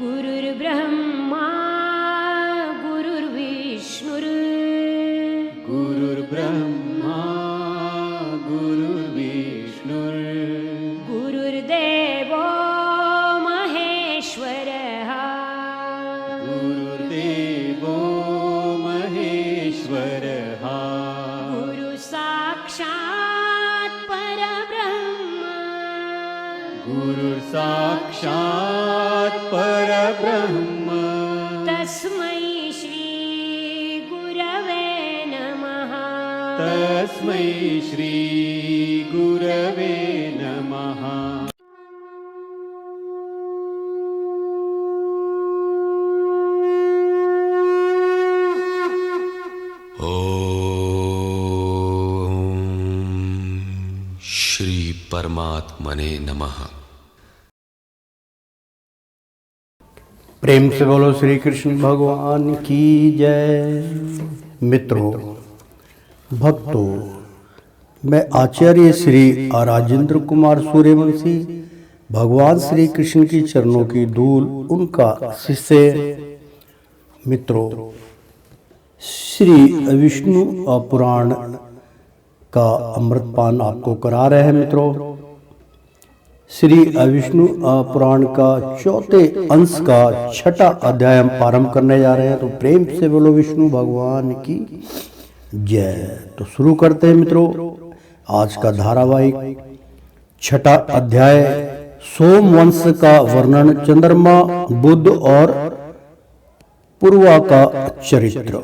गुरुर्ब्रह्मा गुरुर्विष्णुर् गुरुर्ब्रह्मा गुरुर्विष्णुर् गुरुर्देवो महेश्वरः गुरुर्देवो महेश्वरः गुरुसाक्षात् परब्रह्म गुरुर्साक्षात् परब्रह्म तस्मै श्री गुरवे नमः तस्मै श्री गुरवे नमः। श्री परमात्मने नमः। प्रेम से बोलो श्री कृष्ण भगवान की जय। मित्रों, भक्तों, मैं आचार्य श्री राजेंद्र कुमार सूर्यवंशी भगवान श्री कृष्ण की चरणों की धूल उनका शिष्य। मित्रों, श्री विष्णु पुराण का अमृतपान आपको करा रहे हैं। मित्रों, श्री विष्णु पुराण का चौथे अंश का छठा अध्याय हम प्रारंभ करने जा रहे हैं। तो प्रेम से बोलो विष्णु भगवान की जय। तो शुरू करते हैं मित्रों आज का धारावाहिक छठा अध्याय, सोमवंश का वर्णन, चंद्रमा, बुध और पूर्वा का चरित्र।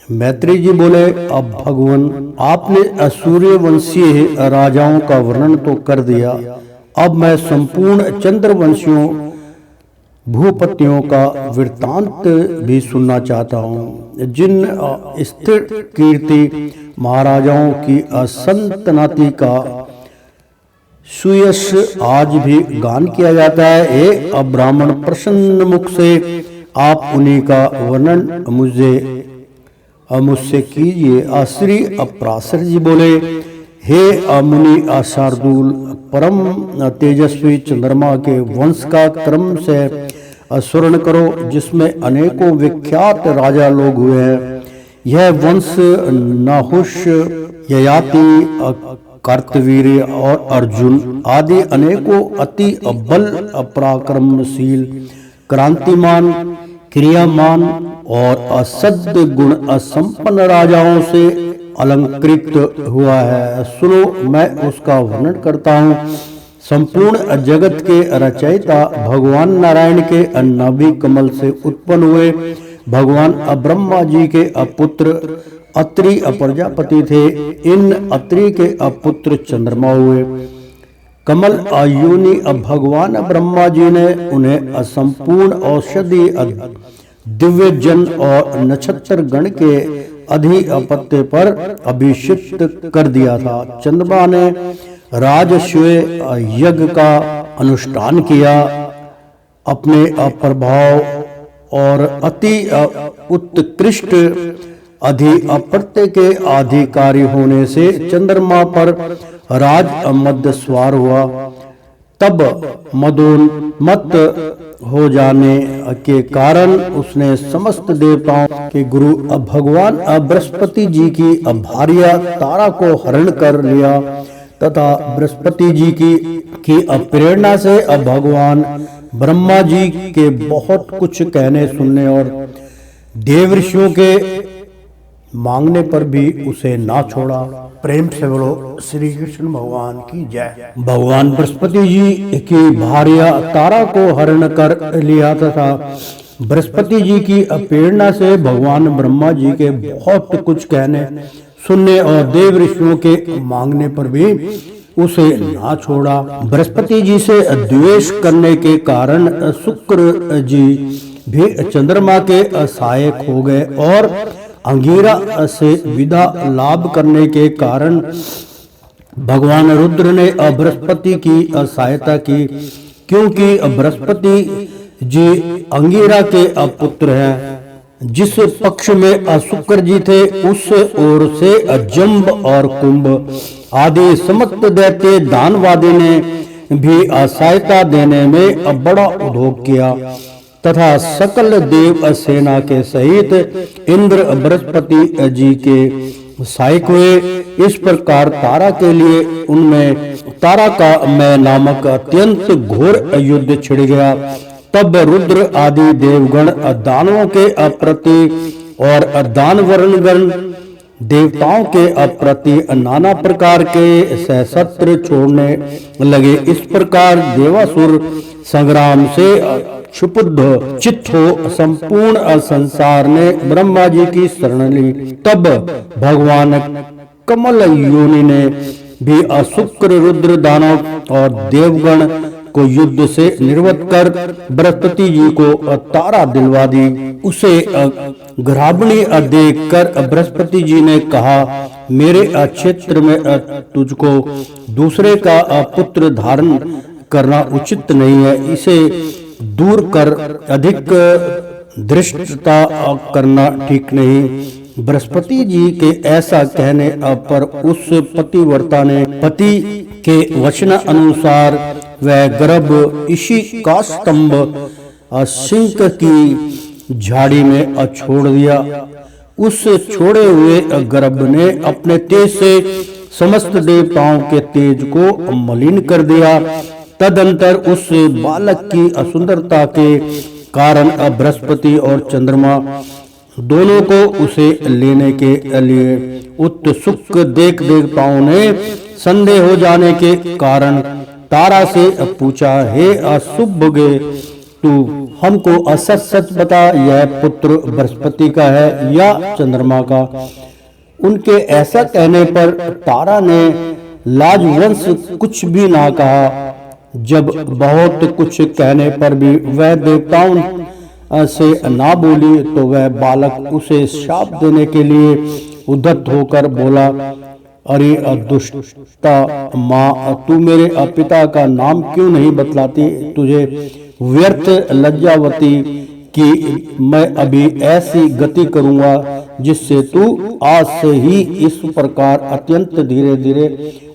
मैत्री जी बोले, अब भगवान आपने सूर्यवंशीय राजाओं का वर्णन तो कर दिया, अब मैं संपूर्ण चंद्रवंशियों भूपतियों का वृत्तांत भी सुनना चाहता हूँ, जिन स्थिर कीर्ति महाराजाओं की असंतनति का सुयश आज भी गान किया जाता है। हे अब्राह्मण, प्रसन्न मुख से आप उन्हीं का वर्णन मुझसे कीजिए। श्री अपराशर जी बोले, हे मुनि शार्दूल, परम तेजस्वी चंद्रमा के वंश का क्रम से स्मरण करो, जिसमें अनेकों विख्यात राजा लोग हुए हैं। यह वंश नाहुष, ययाति, कार्तवीर्य और अर्जुन आदि अनेकों अति बल पराक्रमशील, क्रांतिमान, क्रियामान और असद्य गुण संपन्न राजाओं से अलंकृत हुआ है। सुनो, मैं उसका वर्णन करता हूँ। संपूर्ण जगत के रचयिता भगवान नारायण के नाभि कमल से उत्पन्न हुए भगवान ब्रह्मा जी के पुत्र अत्रि प्रजापति थे। इन अत्रि के पुत्र चंद्रमा हुए। कमल योनि भगवान ब्रह्मा जी ने उन्हें संपूर्ण औषधि, दिव्य जन और नक्षत्र गण के अधिपत्य पर अभिषिक्त कर दिया था। चंद्रमा ने राजस्व यज्ञ का अनुष्ठान किया। अपने प्रभाव और अति उत्कृष्ट अधिपत्य के अधिकारी होने से चंद्रमा पर राज मध्य सवार हुआ। तब मदोन्मत्त हो जाने के कारण उसने समस्त देवताओं के गुरु भगवान बृहस्पति जी की भार्या तारा को हरण कर लिया तथा बृहस्पति जी की प्रेरणा से भगवान ब्रह्मा जी के बहुत कुछ कहने सुनने और देव ऋषियों के मांगने पर भी उसे ना छोड़ा। प्रेम से बोलो श्री कृष्ण भगवान की जय। भगवान बृहस्पति जी की भार्या तारा को हरण कर लिया तथा बृहस्पति जी की प्रेरणा से भगवान ब्रह्मा जी के बहुत कुछ कहने सुनने और देव ऋषियों के मांगने पर भी उसे ना छोड़ा। बृहस्पति जी से द्वेष करने के कारण शुक्र जी भी चंद्रमा के सहायक हो गए और अंगिरा से विदा लाभ करने के कारण भगवान रुद्र ने बृहस्पति की सहायता की, क्योंकि बृहस्पति जी अंगिरा के पुत्र हैं। जिस पक्ष में शुक्र जी थे, उस ओर से जम्ब और कुंभ आदि समस्त दैत्य दानवादी ने भी सहायता देने में बड़ा उद्योग किया। तथा सकल देव सेना के सहित इंद्र बृहस्पति जी के सहायक हुए। इस प्रकार तारा के लिए उनमें तारा का मैं नामक अत्यंत घोर युद्ध छिड़ गया। तब रुद्र आदि देवगण दानवों के अप्रति और दानवरणगण देवताओं के अप्रति नाना प्रकार के सहस्त्र छोड़ने लगे। इस प्रकार देवासुर संग्राम से क्षुब्ध चित्त हो संपूर्ण संसार ने ब्रह्मा जी की शरण ली। तब भगवान कमल योनि ने भी शुक्र रुद्र दानव और देवगण को युद्ध से निर्वत कर बृहस्पति जी को तारा दिलवा दी। उसे ग्राबणी देख कर बृहस्पति जी ने कहा, मेरे क्षेत्र में तुझको दूसरे का पुत्र धारण करना उचित नहीं है। इसे दूर कर अधिक धृष्टता करना ठीक नहीं। बृहस्पति जी के ऐसा कहने पर उस पतिव्रता ने पति के वचन अनुसार वह गर्भ इसी का स्तंभ सिंह की झाड़ी में छोड़ दिया। उस छोड़े हुए गर्भ ने अपने तेज से समस्त देवताओं के तेज को मलिन कर दिया। तदंतर उस बालक की असुंदरता के कारण बृहस्पति और चंद्रमा दोनों को उसे लेने के लिए उत्सुक देख देवताओं ने संदेह हो जाने के कारण तारा से पूछा, हे असुभगे, तू हमको असच सच बता, यह पुत्र बृहस्पति का है या चंद्रमा का। उनके ऐसा कहने पर तारा ने लाजवंश कुछ भी ना कहा। जब बहुत कुछ कहने पर भी वह देवताओं से ना बोली तो वह बालक उसे शाप देने के लिए उद्धत होकर बोला, अरे दुष्टा माँ, तू मेरे पिता का नाम क्यों नहीं बतलाती? तुझे व्यर्थ लज्जावती कि मैं अभी ऐसी गति करूंगा जिससे तू आज से ही इस प्रकार अत्यंत धीरे धीरे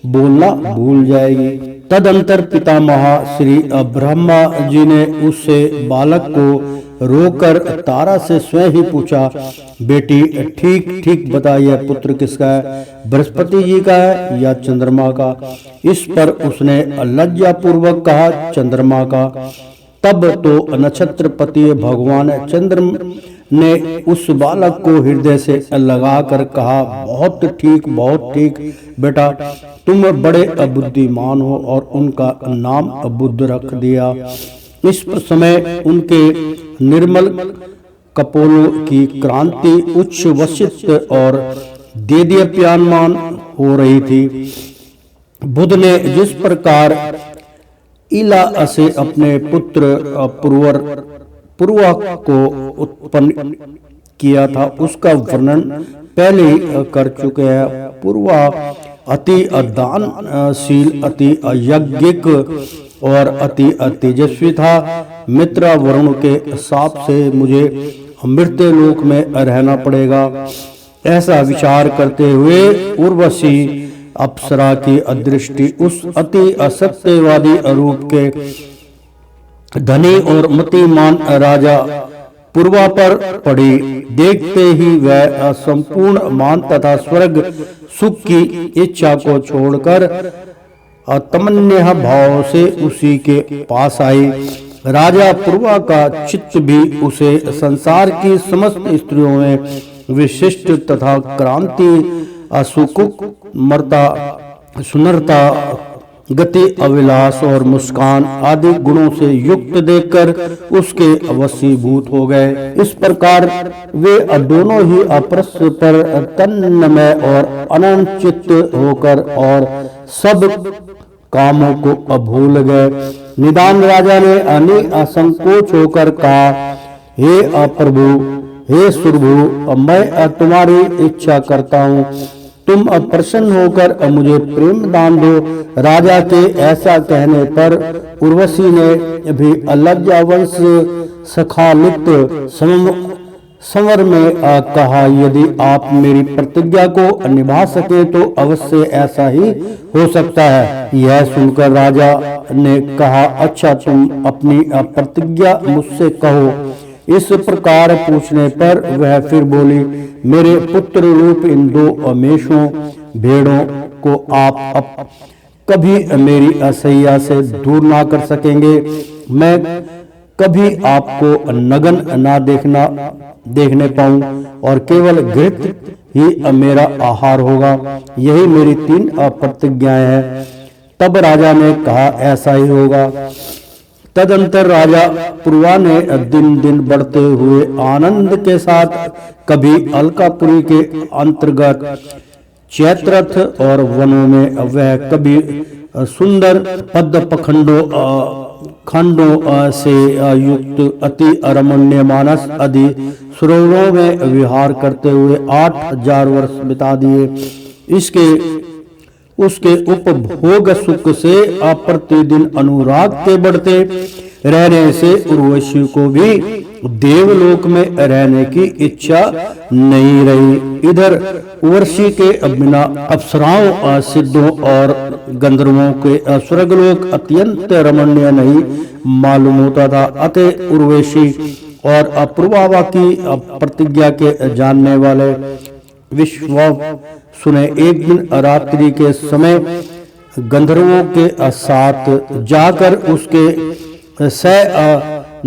बोलना भूल जाएगी। तदंतर पितामह श्री ब्रह्मा जी ने उससे बालक को रोकर तारा से स्वयं ही पूछा, बेटी ठीक ठीक बता, यह पुत्र किसका है, बृहस्पति जी का है या चंद्रमा का? इस पर उसने लज्जा पूर्वक कहा, चंद्रमा का। तब तो नक्षत्रपति भगवान चंद्र ने उस बालक को हृदय से लगाकर कहा, बहुत ठीक बेटा, तुम बड़े बुद्धिमान हो, और उनका नाम बुद्ध रख दिया। इस समय उनके निर्मल कपोलों की क्रांति उच्छ्वसित और देदीप्यमान हो रही थी। बुद्ध ने जिस प्रकार इला से अपने पुत्र पूर्वा को उत्पन्न किया था उसका वर्णन पहले ही कर चुके हैं। पूर्वा अति दानशील, अति यज्ञिक और अति तेजस्वी था। मित्रा वरुण के शाप से मुझे मृत्यु लोक में रहना पड़ेगा। ऐसा विचार करते हुए उर्वशी अप्सरा की अदृष्टि उस अति असत्यवादी रूप के धनी और मतिमान राजा पूर्वा पर पड़ी। देखते ही वह संपूर्ण मान तथा स्वर्ग सुख की इच्छा को छोड़कर तमन्य भाव से उसी के पास आई। राजा पूर्वा का चित्त भी उसे संसार की समस्त स्त्रियों में विशिष्ट तथा क्रांति, असुकुमरता, सुंदरता, गति, अविलास और मुस्कान आदि गुणों से युक्त देखकर उसके वशीभूत हो गए। इस प्रकार वे दोनों ही परस्पर तन्मय और अनंचित होकर और सब कामों को भूल गए। निदान राजा ने असंकोच होकर कहा, हे प्रभु, हे सुरभु, मैं तुम्हारी इच्छा करता हूँ, तुम प्रसन्न होकर मुझे प्रेम दान दो। राजा के ऐसा कहने पर उर्वशी ने भी लज्जावंश सखालित संवर में कहा, यदि आप मेरी प्रतिज्ञा को निभा सके तो अवश्य ऐसा ही हो सकता है। यह सुनकर राजा ने कहा, अच्छा, तुम अपनी प्रतिज्ञा मुझसे कहो। इस प्रकार पूछने पर वह फिर बोली, मेरे पुत्र रूप इन 2 मेषों भेड़ों को आप कभी मेरी असैया से दूर ना कर सकेंगे। मैं कभी आपको नग्न ना देखने पाऊं और केवल घृत ही मेरा आहार होगा। यही मेरी 3 प्रतिज्ञाएं हैं। तब राजा ने कहा, ऐसा ही होगा। तदंतर राजा पुरवा ने दिन दिन बढ़ते हुए आनंद के साथ कभी अलकापुरी के अंतर्गत चैत्रथ और वनों में वह कभी सुंदर पद्म खंडों से युक्त अति रमणीय मानस आदि सरोवरों में विहार करते हुए 8000 वर्ष बिता दिए। उसके उपभोग सुख से प्रतिदिन अनुराग के बढ़ते रहने से उर्वशी को भी देवलोक में रहने की इच्छा नहीं रही। इधर उर्वशी के बिना अप्सराओं, सिद्धों और गंधर्वों के स्वर्गलोक अत्यंत रमणीय नहीं मालूम होता था। अतः उर्वशी और अपूर्वा की प्रतिज्ञा के जानने वाले विश्व सुने एक दिन रात्रि के समय गंधर्वों के साथ जाकर उसके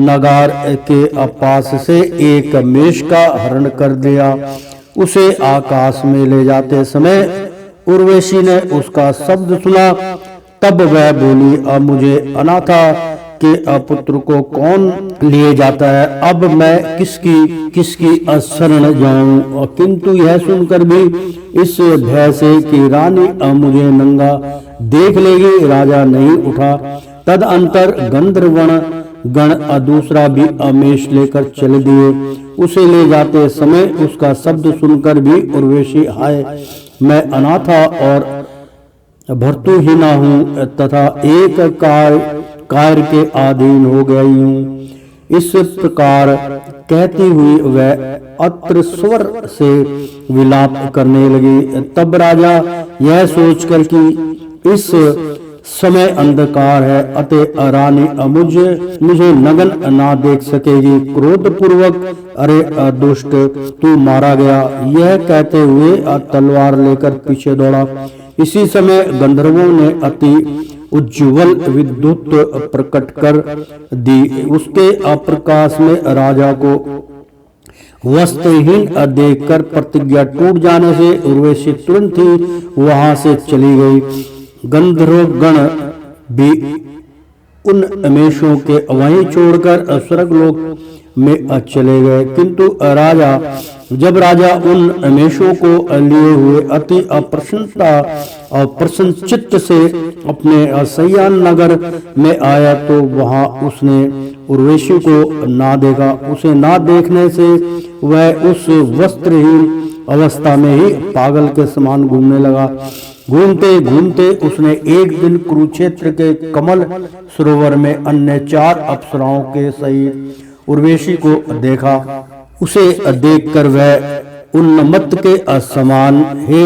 नगार के पास से एक मेष का हरण कर दिया। उसे आकाश में ले जाते समय उर्वशी ने उसका शब्द सुना। तब वह बोली, अब मुझे अनाथा के पुत्र को कौन लिए जाता है? अब मैं किसकी शरण जाऊं? किंतु यह सुनकर भी इस भय से कि रानी मुझे नंगा देख लेगी, राजा नहीं उठा। तदंतर गंधर्वण गण दूसरा भी अमेश लेकर चले दिए। उसे ले जाते समय उसका शब्द सुनकर भी उर्वशी, हाय, मैं अनाथा और भर्तुहीना हूँ तथा एक कार्य के अधीन हो गई हूँ। इस प्रकार कहती हुई वह अत्र स्वर से विलाप करने लगी। तब राजा यह सोचकर कि इस समय अंधकार है, अतः रानी मुझे नग्न ना देख सकेगी, क्रोध पूर्वक, अरे दुष्ट, तू मारा गया, यह कहते हुए तलवार लेकर पीछे दौड़ा। इसी समय गंधर्वों ने अति उज्ज्वल विद्युत प्रकट कर दी। उसके अप्रकाश में राजा को वस्त्रहीन देखकर प्रतिज्ञा टूट जाने से उर्वशी तुरंत ही वहां से चली गई। गंधर्व गण भी उन अमेशों के वहीं छोड़कर स्वर्गलोक में चले गए। किंतु जब राजा उन अमेशों को लिए हुए अति प्रसन्न चित्त से अपने सयान नगर में आया तो वहां उसने उर्वशी को ना देखा। उसे ना देखने से वह उस वस्त्रहीन अवस्था में ही पागल के समान घूमने लगा। घूमते घूमते उसने एक दिन कुरुक्षेत्र के कमल सरोवर में अन्य 4 अप्सराओं के सहित उर्वशी को देखा। उसे देखकर वह उन्मत्त के असमान, हे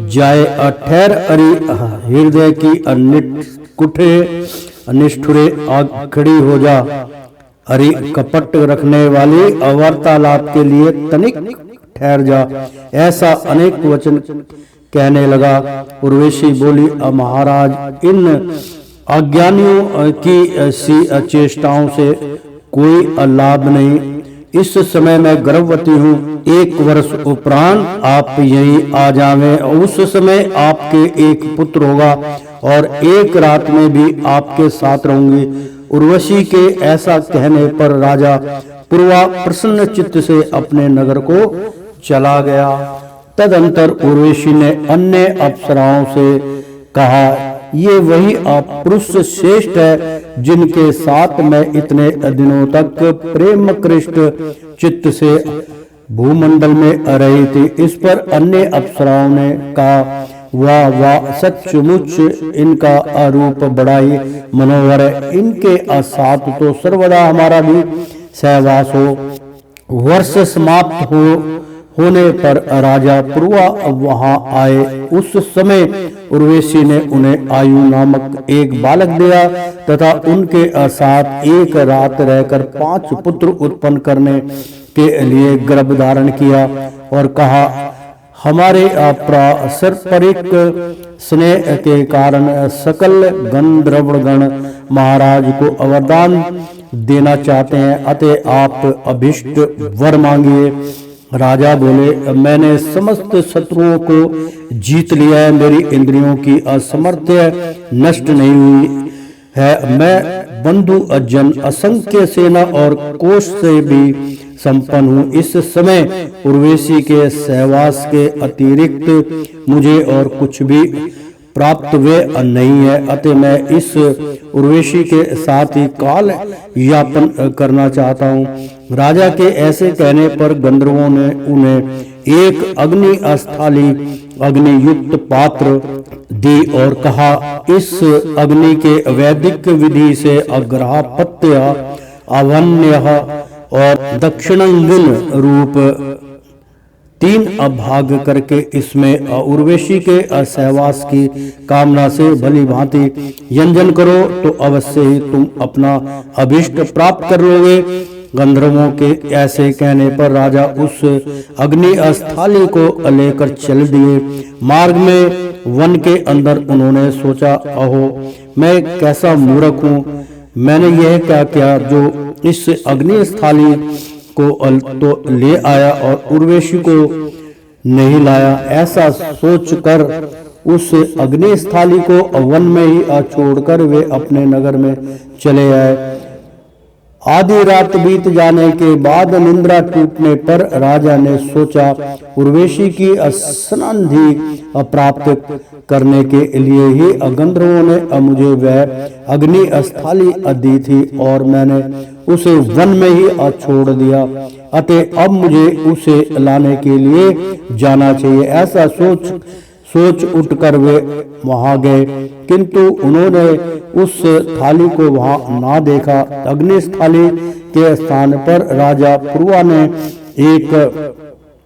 जाए ठहर, अरि हृदय की निष्ठुरे खड़ी हो जा, अरि कपट रखने वाली वार्तालाप के लिए तनिक ठहर जा, ऐसा अनेक वचन कहने लगा। उर्वशी बोली, महाराज, इन अज्ञानियों की सी चेष्टाओं से कोई लाभ नहीं। इस समय मैं गर्भवती हूँ। 1 वर्ष उपरांत आप यहीं आ जावें, उस समय आपके एक पुत्र होगा और एक रात में भी आपके साथ रहूंगी। उर्वशी के ऐसा कहने पर राजा पूर्वा प्रसन्न चित्त से अपने नगर को चला गया। तदंतर उर्वशी ने अन्य अप्सराओं से कहा, ये वही पुरुष श्रेष्ठ है जिनके साथ मैं इतने दिनों तक प्रेम कृष्ट चित्त से भूमंडल में रही थी। इस पर अन्य अप्सराओं ने कहा, वाह वाह, सचमुच इनका रूप बड़ा ही मनोहर है। इनके साथ तो सर्वदा हमारा भी सहवास हो। वर्ष समाप्त होने पर राजा पुरवा वहां आए। उस समय उर्वशी ने उन्हें आयु नामक एक बालक दिया तथा उनके साथ एक रात रहकर 5 पुत्र उत्पन्न करने के लिए गर्भ धारण किया और कहा, हमारे पारस्परिक स्नेह के कारण सकल गंधर्वगण महाराज को वरदान देना चाहते हैं, अतः आप अभिष्ट वर मांगिए। राजा बोले, मैंने समस्त शत्रुओं को जीत लिया है, मेरी इंद्रियों की असमर्थ्य नष्ट नहीं हुई है, मैं बंधु अजन असंख्य सेना और कोष से भी संपन्न हूँ। इस समय उर्वशी के सहवास के अतिरिक्त मुझे और कुछ भी प्राप्त वे नहीं है, अतः मैं इस उर्वशी के साथ ही काल यापन करना चाहता हूँ। राजा के ऐसे कहने पर गंधर्वों ने उन्हें एक अग्नि अस्थाली अग्नि युक्त पात्र दी और कहा, इस अग्नि के वैदिक विधि से अग्रहपत्य अवन्य और दक्षिणांगिन रूप 3 भाग करके इसमें उर्वशी के सहवास की कामना से भली भांति यंजन करो तो अवश्य ही तुम अपना अभिष्ट प्राप्त कर लोगे। गंधर्वों के ऐसे कहने पर राजा उस अग्नि अस्थाली को लेकर चल दिए। मार्ग में वन के अंदर उन्होंने सोचा, अहो मैं कैसा मूर्ख हूँ, मैंने यह क्या किया जो इस अग्नि स्थली को तो ले आया और उर्वशी को नहीं लाया। ऐसा सोचकर उस अग्नि स्थली को वन में ही छोड़कर वे अपने नगर में चले आए। आधी रात बीत जाने के बाद निंद्रा टूटने पर राजा ने सोचा, उर्वशी की स्नांधि प्राप्त करने के लिए ही गंधर्वों ने मुझे वह अग्नि स्थली दी थी और मैंने उसे वन में ही छोड़ दिया, अतः अब मुझे उसे लाने के लिए जाना चाहिए। ऐसा सोच उठकर वे वहां गए, किंतु उन्होंने उस थाली को वहां ना देखा। अग्नि थाली के स्थान पर राजा पुरवा ने एक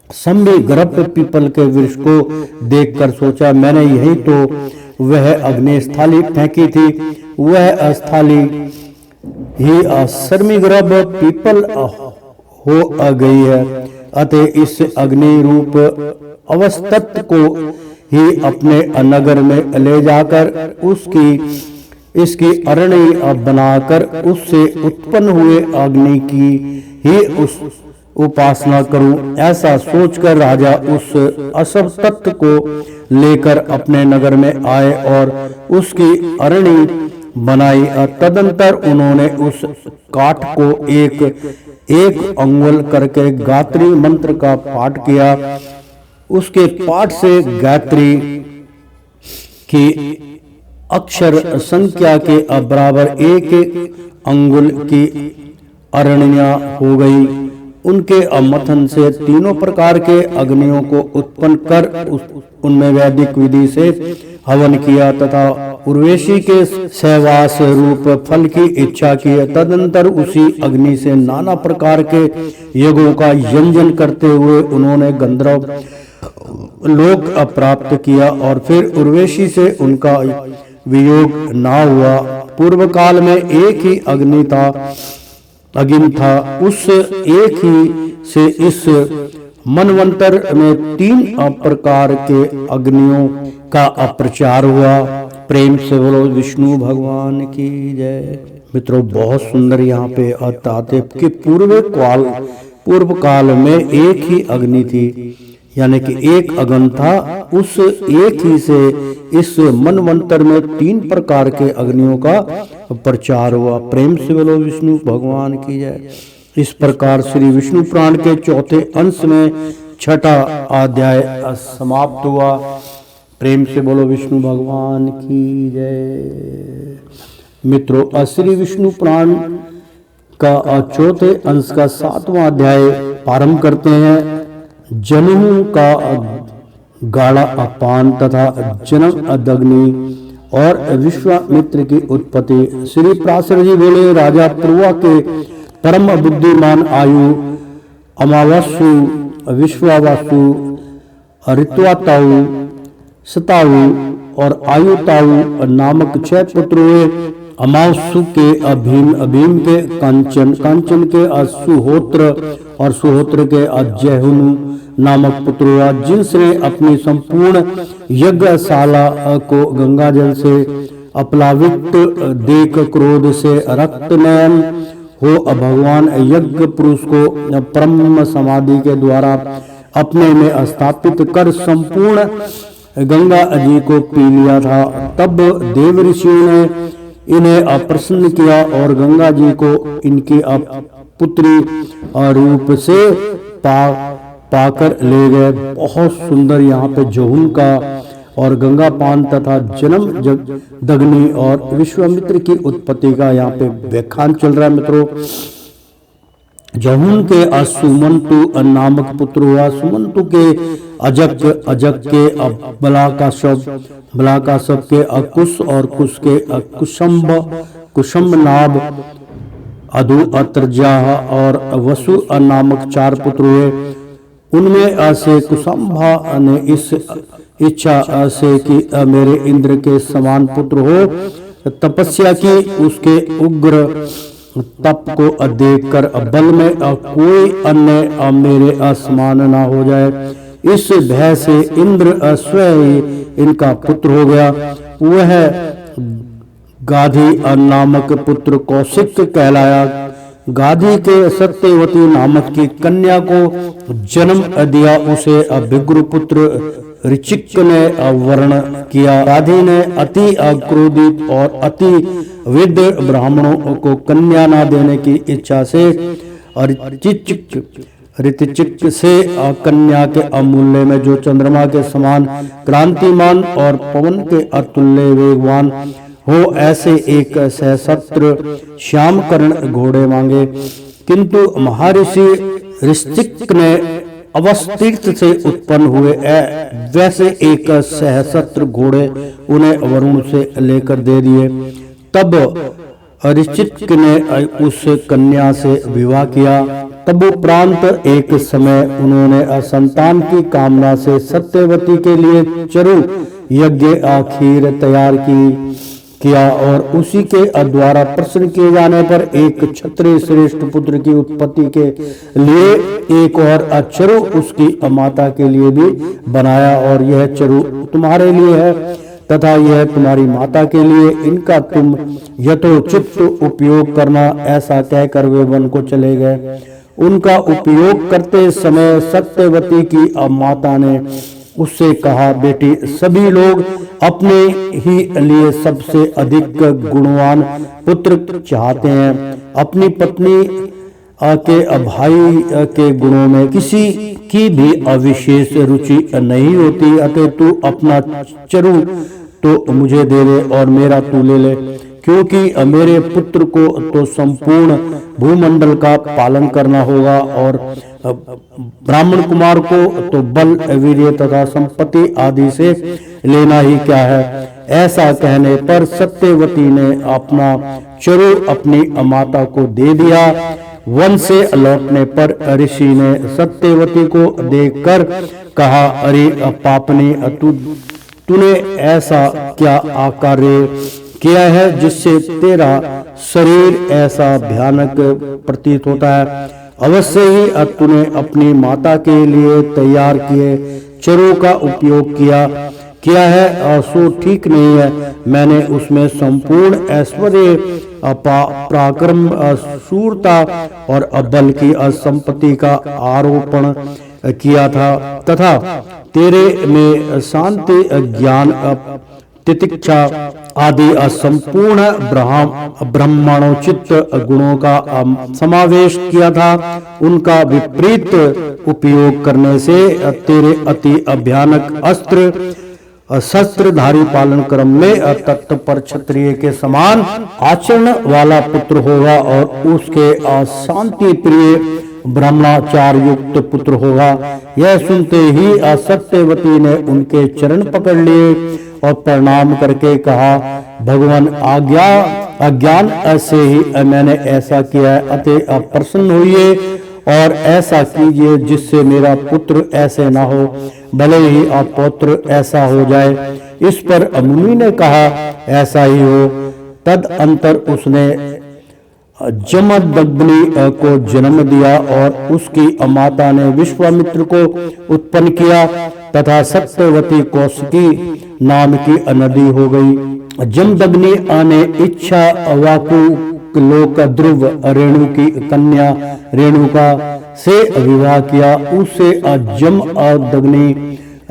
संबी गर्भ पीपल के वृक्ष को देखकर सोचा, मैंने यही तो वह अग्नि स्थाली फेंकी थी, वह स्थाली ही सर्मी गर्भ पीपल हो गई है, अतः इस अग्नि रूप अवस्थित को ही अपने नगर में ले जाकर इसकी अरणी बनाकर उससे उत्पन्न हुए अग्नि की ही उस उपासना करूं। ऐसा सोचकर राजा उस असत को लेकर अपने नगर में आए और उसकी अरणी बनाई। तदंतर उन्होंने उस काठ को एक अंगुल करके गायत्री मंत्र का पाठ किया। उसके पाठ से गायत्री की अक्षर संख्या के बराबर एक अंगुल की अरणियां हो गई। उनके मथन से तीनों प्रकार के अग्नियों को उत्पन्न कर उनमें वैदिक विधि से हवन किया तथा उर्वशी के सहवास रूप फल की इच्छा की। तदंतर उसी अग्नि से नाना प्रकार के यज्ञों का यंजन करते हुए उन्होंने गंधर्व लोक प्राप्त किया और फिर उर्वशी से उनका वियोग ना हुआ। पूर्व काल में एक ही अग्नि था, उस एक ही से इस मनवंतर में 3 प्रकार के अग्नियों का प्रचार हुआ। प्रेम से बोलो विष्णु भगवान की जय। मित्रों, बहुत सुंदर यहाँ पे आते कि पूर्व काल में एक ही अग्नि थी, यानी कि एक अग्नि था, उस एक ही से इस मनवंतर में 3 प्रकार के अग्नियों का प्रचार हुआ। प्रेम से बोलो विष्णु भगवान की जय। इस प्रकार श्री विष्णु पुराण के 4थे अंश में 6ठा अध्याय समाप्त हुआ। प्रेम से बोलो विष्णु भगवान की जय। मित्रों, श्री विष्णु पुराण का 4थे अंश का 7वां अध्याय प्रारंभ करते हैं। जनु का गाढ़ा अपान तथा जन्म अदग्नि और विश्वामित्र की उत्पत्ति। श्री पराशर जी बोले, राजा पुरवा के परम बुद्धिमान अमावस्यु, विश्वावसु, ऋत्वाताऊ, सताऊ और आयुताऊ नामक 6 पुत्र हुए। अमावस्यु के अभीम, अभीम के कांचन, कांचन के सुहोत्र और सुहोत्र के जयहुनु नामक पुत्र हुआ, जिनसे अपनी संपूर्ण यज्ञशाला को गंगा जल से अपलावित देख क्रोध से रक्त नयन हो भगवान यज्ञ पुरुष को परम समाधि के द्वारा अपने में स्थापित कर संपूर्ण गंगा जी को पी लिया था। तब देव ऋषियों ने इन्हें अप्रसन्न किया और गंगा जी को इनकी पुत्री रूप से पाकर ले गए। बहुत सुंदर यहाँ पे जहुन का और गंगा पान तथा जन्म दग्नि और विश्वामित्र की उत्पत्ति का यहाँ पे व्याख्यान चल रहा है मित्रों। जहुन के सुमंतु नामक पुत्र हुआ। सुमंतु के अजक, अजक के बलाकाशब, बलाकाशब के कुश और कुश के कुशंब, कुशंब नाभ, अधु, अत्रजाह और वसु नामक 4 पुत्र हुए। उनमें से कुशंभा ने इस इच्छा से कि मेरे इंद्र के समान पुत्र हो तपस्या की। उसके उग्र तप को देखकर बल में कोई अन्य मेरे समान ना हो जाए, इस भय से इंद्र स्वयं ही इनका पुत्र हो गया। वह गाधी नामक पुत्र कौशिक कहलाया। गाधी के सत्यवती नामक की कन्या को जन्म दिया। उसे विग्र पुत्र ऋचिक ने वर्ण किया। गाधी ने अति क्रोधित और अति विद ब्राह्मणों को कन्या न देने की इच्छा से ऋचिक से कन्या के अमूल्य में जो चंद्रमा के समान क्रांतिमान और पवन के अतुल्य वेगवान हो ऐसे एक सहस्त्र श्यामकर्ण घोड़े मांगे। किंतु महर्षि ऋषिक ने अवस्थित से उत्पन्न हुए वैसे एक सहस्त्र घोड़े उन्हें वरुण से लेकर दे दिए। तब ऋषिक ने उस कन्या से विवाह किया। तब उपरांत एक समय उन्होंने संतान की कामना से सत्यवती के लिए चरु यज्ञ खीर तैयार किया और उसी के द्वारा प्रसन्न किए जाने पर एक क्षत्रिय श्रेष्ठ पुत्र की उत्पत्ति के लिए एक और चरु उसकी माता के लिए भी बनाया। और यह चरु तुम्हारे लिए है तथा यह तुम्हारी माता के लिए, इनका तुम यथोचित उपयोग करना। ऐसा कहकर वे वन को चले गए। उनका उपयोग करते समय सत्यवती की माता ने उससे कहा, बेटी, सभी लोग अपने ही लिए सबसे अधिक गुणवान पुत्र चाहते हैं। अपनी पत्नी के भाई के गुणों में किसी की भी अविशेष रुचि नहीं होती। अतः तू अपना चरु तो मुझे दे दे और मेरा तू ले ले, क्योंकि मेरे पुत्र को तो संपूर्ण भूमंडल का पालन करना होगा और ब्राह्मण कुमार को तो बल, वीर्य तथा संपत्ति आदि से लेना ही क्या है। ऐसा कहने पर सत्यवती ने अपना चरु अपनी माता को दे दिया। वन से लौटने पर ऋषि ने सत्यवती को देखकर कहा, अरे पापनी, तूने ऐसा क्या आकार्य किया है जिससे तेरा शरीर ऐसा भयानक प्रतीत होता है। अवश्य ही तूने अपनी माता के लिए तैयार किए चरों का उपयोग किया है, सो ठीक नहीं है। मैंने उसमें संपूर्ण ऐश्वर्य, पराक्रम, शूरता और बल की संपत्ति का आरोपण किया था तथा तेरे में शांति, ज्ञान, तितिक्षा आदि संपूर्ण ब्रह्मणोचित गुणों का समावेश किया था। उनका विपरीत उपयोग करने से तेरे अति भयानक शस्त्रधारी पालन क्रम में तत्पर क्षत्रिय के समान आचरण वाला पुत्र होगा और उसके शांति प्रिय ब्रह्मचार युक्त पुत्र होगा। यह सुनते ही सत्यवती ने उनके चरण पकड़ लिए और प्रणाम करके कहा, भगवान अज्ञान से ही मैंने ऐसा किया है, अतः प्रसन्न होइए और ऐसा कीजिए जिससे मेरा पुत्र ऐसे ना हो, भले ही आप पौत्र ऐसा हो जाए। इस पर मुनि ने कहा, ऐसा ही हो। तदअंतर उसने जमदग्नि को जन्म दिया और उसकी माता ने विश्वामित्र को उत्पन्न किया तथा सत्यवती कौशिकी नाम की नदी हो गई। जमदग्नि ने इच्छा वाकु लोक ध्रुव रेणु की कन्या रेणुका से विवाह किया। उससे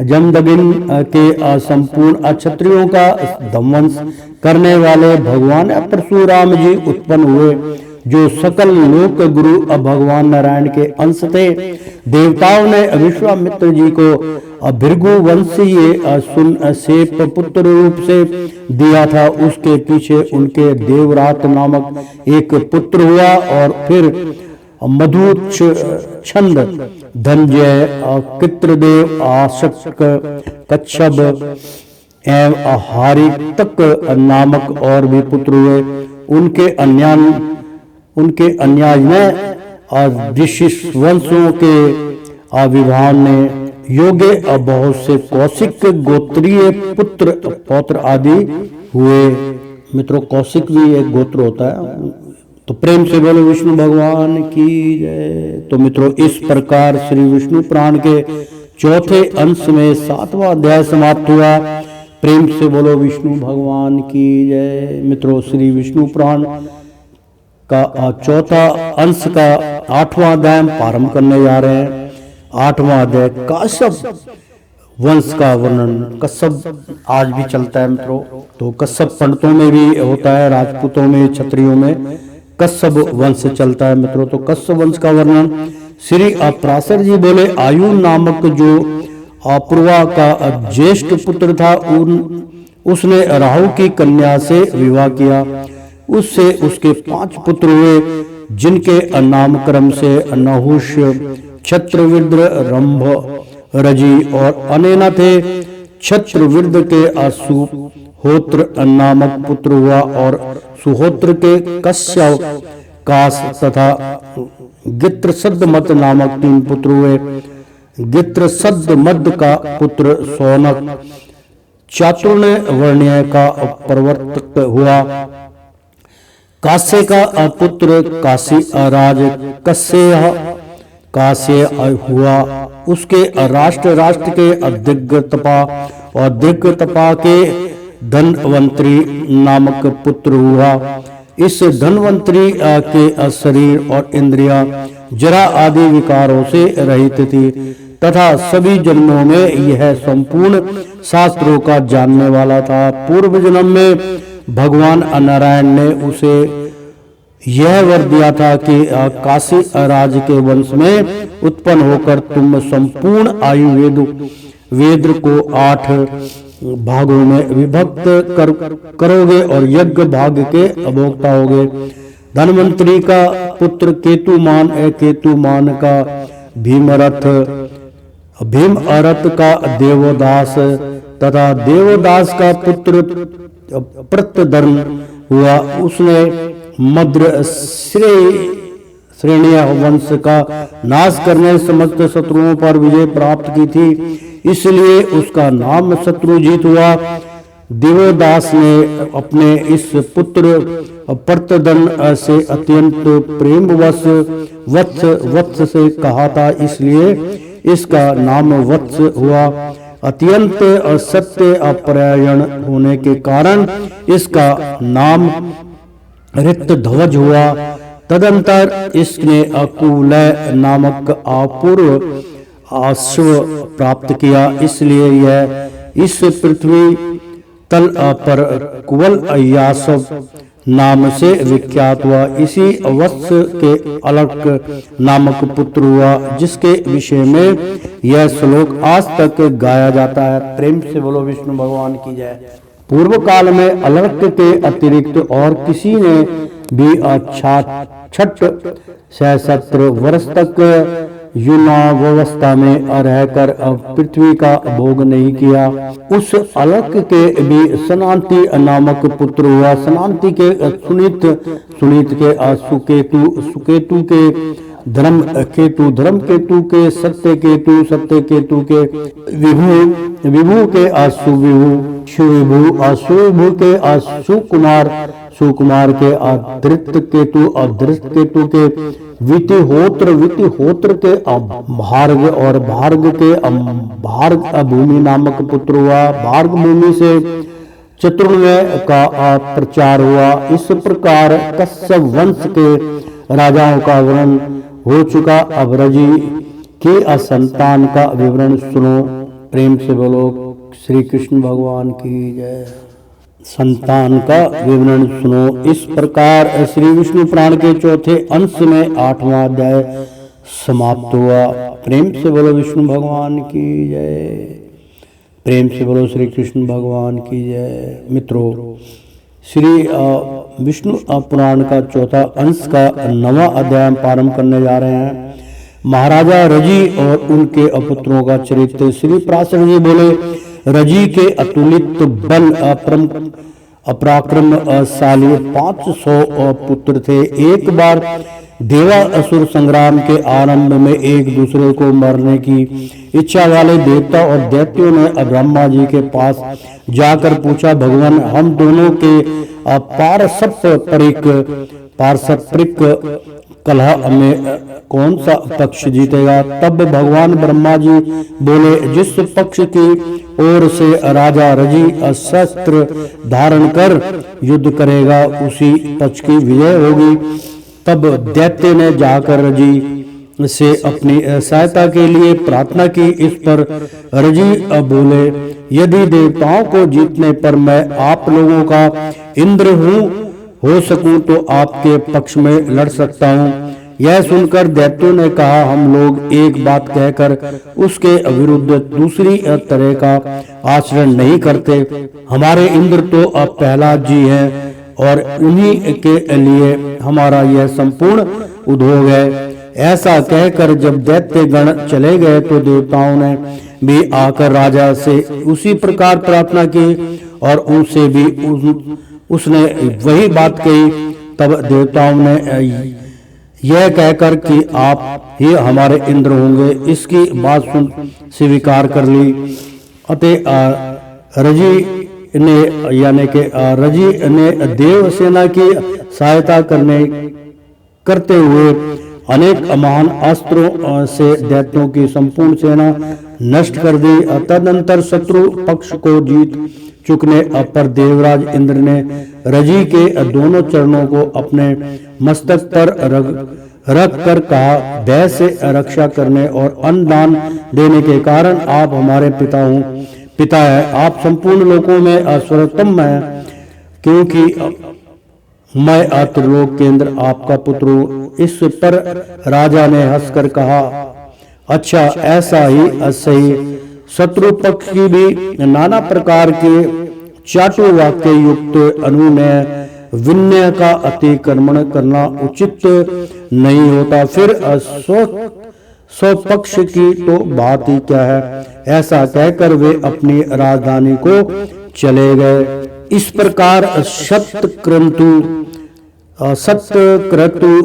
जमदग्नि के संपूर्ण क्षत्रियों का ध्वंस करने वाले भगवान परशुराम जी उत्पन्न हुए, जो सकल लोक गुरु भगवान नारायण के अंश थे। देवताओं ने विश्वामित्र जी को भृगु वंशीय सुनसेप पुत्र रूप से दिया था। उसके पीछे उनके देवरात नामक एक पुत्र हुआ और फिर मधुच्छंद, धनंजय, कृत्रदेव, आशक, कच्छप एवं हारितक नामक और भी पुत्र हुए। उनके अन्याय में ऋषिवंशों के विवाह ने योगे बहुत से कौशिक गोत्रीय पुत्र पौत्र आदि हुए। मित्रों, कौशिक भी एक गोत्र होता है। तो प्रेम से बोलो विष्णु भगवान की जय। तो मित्रों, इस प्रकार श्री विष्णु पुराण के चौथे अंश में 7वां अध्याय समाप्त हुआ। प्रेम से बोलो विष्णु भगवान की जय। मित्रों, श्री विष्णु पुराण का चौथा अंश का 8वां अध्याय प्रारंभ करने जा रहे हैं। 8वां अध्याय कश्यप वंश का वर्णन। कश्यप आज भी चलता है मित्रों। तो कश्यप पंडितों में भी होता है, राजपूतों में, क्षत्रियों में कश्यप वंश चलता है मित्रों। तो कश्यप वंश का वर्णन श्री पराशर जी बोले, आयु नामक जो अपूर्वा का ज्येष्ठ पुत्र था, उसने राहु की कन्या से विवाह किया। उससे उसके 5 पुत्र हुए, जिनके नामक्रम से नहुष, छत्रविद्र, रंभ, रजी और अनेना थे। छत्रविद्र के सुहोत्र नामक पुत्र हुआ और सुहोत्र के कश्यप, काश तथा गित्रसद्मत नामक 3 पुत्र हुए। गित्रसद्मद का पुत्र सौनक चातुर्य वर्ण्य का प्रवर्तक हुआ। काश्य का पुत्र काशी राज काश्य हुआ। उसके राष्ट्र के दिग्गतपा और दिग्गतपा के धनवंतरी नामक पुत्र हुआ। इस धनवंतरी के शरीर और इंद्रियां जरा आदि विकारों से रहित थी तथा सभी जन्मों में यह संपूर्ण शास्त्रों का जानने वाला था। पूर्व जन्म में भगवान नारायण ने उसे यह वर दिया था कि काशी राज के वंश में उत्पन्न होकर तुम संपूर्ण आयु वेद को 8 भागों में विभक्त करोगे और यज्ञ भाग के अभोक्ता होगे। धनवंतरी का पुत्र केतुमान का भीमरथ का देवदास तथा देवदास का पुत्र प्रत्यधर्म हुआ। उसने मद्र श्रेणिया वंश का नाश करने समस्त शत्रुओं पर विजय प्राप्त की थी, इसलिए उसका नाम शत्रुजीत हुआ। देवदास ने अपने इस पुत्र प्रत्यधन से अत्यंत प्रेमवश वत्स से कहा था, इसलिए इसका नाम वत्स हुआ। अत्यंत सत्य अपरायण होने के कारण इसका नाम ऋतध्वज हुआ। तदंतर इसने अकुलय नामक अपूर्व अश्व प्राप्त किया, इसलिए यह इस पृथ्वी तल पर कुवल यासव नाम से विख्यात हुआ। इसी वत्स के अलक नामक पुत्र हुआ, जिसके विषय में यह श्लोक आज तक गाया जाता है। प्रेम से बोलो विष्णु भगवान की जय। पूर्व काल में अलर्क के अतिरिक्त और किसी ने भी 66 वर्ष तक युवावस्था में रहकर पृथ्वी का भोग नहीं किया। उस अलर्क के भी सनांति नामक पुत्र हुआ। सनांति के सुनीत के सुकेतु के धर्म केतु के सत्य केतु के विभु के अशुविभु, शुविभु अशुविभु के अशुकुमार के अधृत केतु के वितिहोत्र के भार्ग और भार्ग के भार्ग भूमि नामक पुत्र हुआ। भार्ग भूमि से चतुर्ण्वय का प्रचार हुआ। इस प्रकार कश्यप वंश के राजाओं का वर्णन हो चुका। अब रजी के असंतान का विवरण सुनो। प्रेम से बोलो श्री कृष्ण भगवान की जय। संतान का विवरण सुनो। इस प्रकार श्री विष्णु पुराण के चौथे अंश में 8वां अध्याय समाप्त हुआ। प्रेम से बोलो विष्णु भगवान की जय। प्रेम से बोलो श्री कृष्ण भगवान की जय। मित्रों, श्री विष्णु पुराण का चौथा अंश का 9वां अध्याय प्रारंभ करने जा रहे हैं। महाराजा रजी और उनके पुत्रों का चरित्र। श्री पराशर जी बोले, रजी के अतुलित बल अपराक्रमशाली 500 पुत्र थे। एक बार देवा असुर संग्राम के आरंभ में एक दूसरे को मारने की इच्छा वाले देवता और दैत्यों ने ब्रह्मा जी के पास जाकर पूछा, भगवान हम दोनों के पारस्परिक कलह में कौन सा पक्ष जीतेगा? तब भगवान ब्रह्मा जी बोले, जिस पक्ष की ओर से राजा रजी शस्त्र धारण कर युद्ध करेगा उसी पक्ष की विजय होगी। तब दैत्य ने जाकर रजी से अपनी सहायता के लिए प्रार्थना की। इस पर रजी बोले, यदि देवताओं को जीतने पर मैं आप लोगों का इंद्र हो सकूं तो आपके पक्ष में लड़ सकता हूं। यह सुनकर दैत्यों ने कहा, हम लोग एक बात कहकर उसके विरुद्ध दूसरी तरह का आचरण नहीं करते। हमारे इंद्र तो अब प्रहलाद जी हैं और उन्हीं के लिए हमारा यह संपूर्ण उद्योग है। ऐसा कहकर जब दैत्य गण चले गए तो देवताओं ने भी आकर राजा से उसी प्रकार प्रार्थना की और उनसे भी उसने वही बात कही। तब देवताओं ने यह कहकर कि आप ही हमारे इंद्र होंगे, इसकी बात सुन स्वीकार कर ली। अतः रजी ने देव सेना की सहायता करते हुए अनेक महान अस्त्रों से दैत्यों की संपूर्ण सेना नष्ट कर दी। तदनंतर शत्रु पक्ष को जीत चुकने पर देवराज इंद्र ने रजी के दोनों चरणों को अपने मस्तक पर रख कर कहा, भय से रक्षा करने और अन्न दान देने के कारण आप हमारे पिता है। आप संपूर्ण लोकों में सर्वोत्तम है, क्योंकि मैं त्रिलोक केंद्र आपका पुत्र हूँ। इस पर राजा ने हंसकर कहा, अच्छा ऐसा ही सही। शत्रु पक्ष की भी नाना प्रकार के चाटु वाक्य युक्त अनुनय विनय का अतिक्रमण करना उचित नहीं होता। फिर स्वपक्ष की तो बात ही क्या है। ऐसा कहकर वे अपनी राजधानी को चले गए। इस प्रकार सत्यक्रतु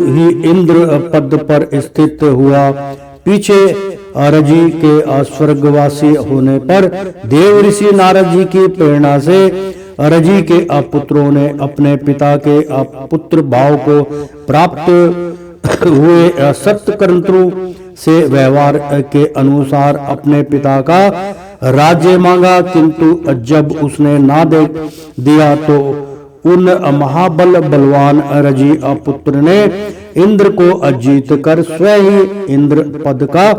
ही इंद्र पद पर स्थित हुआ। पीछे रजी के स्वर्गवासी होने पर देव ऋषि नारद जी की प्रेरणा से रजी के पुत्रों ने अपने पिता के पुत्र भाव को प्राप्त हुए सत्यक्रतु से व्यवहार के अनुसार अपने पिता का राज्य मांगा, किंतु जब उसने ना दे दिया तो उन बलवान रजी पुत्र ने इंद्र को जीत कर स्वयं ही इंद्र पद का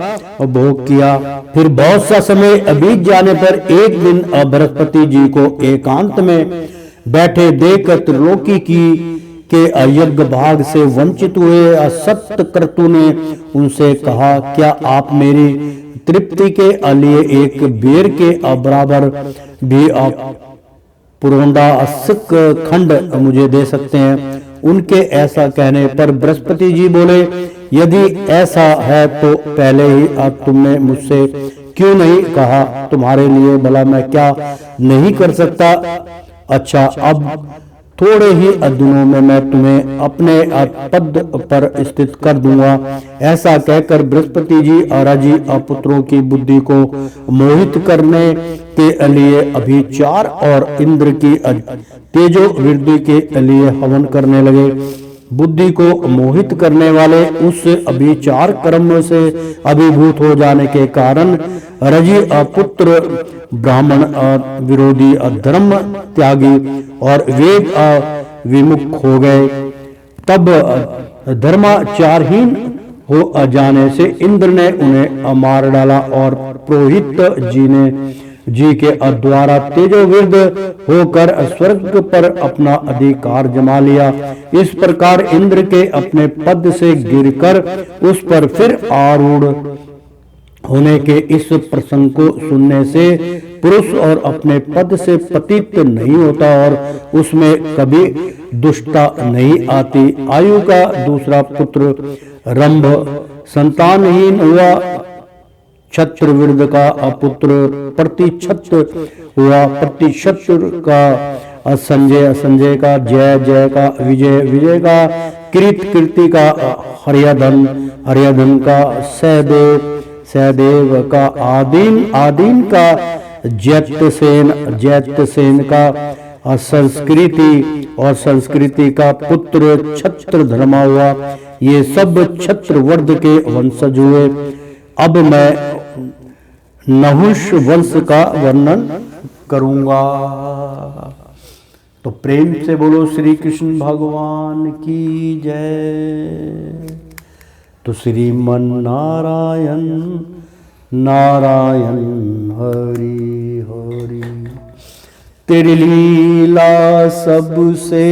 भोग किया। फिर बहुत सा समय बीत जाने पर एक दिन बृहस्पति जी को एकांत में बैठे देख त्रिलोकी के यज्ञ भाग से वंचित हुए सत्यक्रतु ने उनसे कहा, क्या आप मेरी तृप्ति के लिए एक बेर के बराबर भी पुरोंदा खंड मुझे दे सकते हैं? उनके ऐसा कहने पर बृहस्पति जी बोले, यदि ऐसा है तो पहले ही तुमने मुझसे क्यों नहीं कहा? तुम्हारे लिए भला मैं क्या नहीं कर सकता? अच्छा, अब थोड़े ही दिनों में मैं तुम्हें अपने पद पर स्थित कर दूंगा। ऐसा कहकर बृहस्पति जी राजी पुत्रों की बुद्धि को मोहित करने के लिए अभिचार और इंद्र की तेजो वृद्धि के लिए हवन करने लगे। बुद्धि को मोहित करने वाले उस अभिचार कर्म से अभिभूत हो जाने के कारण रजी पुत्र ब्राह्मण विरोधी धर्म त्यागी और वेद विमुख हो गए। तब धर्माचारहीन हो जाने से इंद्र ने उन्हें मार डाला और पुरोहित जी के द्वारा तेजोवृद्ध होकर स्वर्ग पर अपना अधिकार जमा लिया। इस प्रकार इंद्र के अपने पद से गिरकर उस पर फिर आरूढ़ होने के इस प्रसंग को सुनने से पुरुष और अपने पद से पतित नहीं होता और उसमें कभी दुष्टता नहीं आती। आयु का दूसरा पुत्र रंभ संतानहीन हुआ। छत्रवृद्ध का पुत्र प्रतिछत्र हुआ। प्रतिछत्र का संजय का जय का विजय का कीर्ति का हर्यधन का सहदेव का आदीन का जैत्यसेन का संस्कृति का पुत्र छत्रधर्मा हुआ। ये सब छत्रवर्ध के वंशज हुए। अब मैं नहुष वंश का वर्णन करूंगा। तो प्रेम से बोलो श्री कृष्ण भगवान की जय। तो श्रीमन नारायण नारायण हरि हरि। तेरी लीला सबसे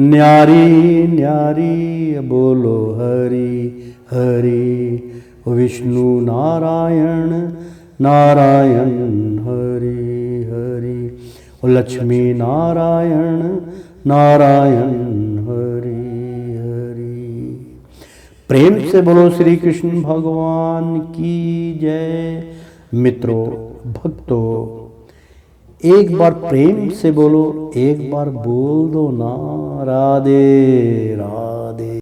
न्यारी न्यारी, बोलो हरि हरि। विष्णु नारायण नारायण हरि हरि। लक्ष्मी नारायण नारायण हरि हरि। प्रेम से बोलो श्री कृष्ण भगवान की जय। मित्रों भक्तों, एक बार प्रेम से बोलो, एक बार बोल दो ना राधे राधे।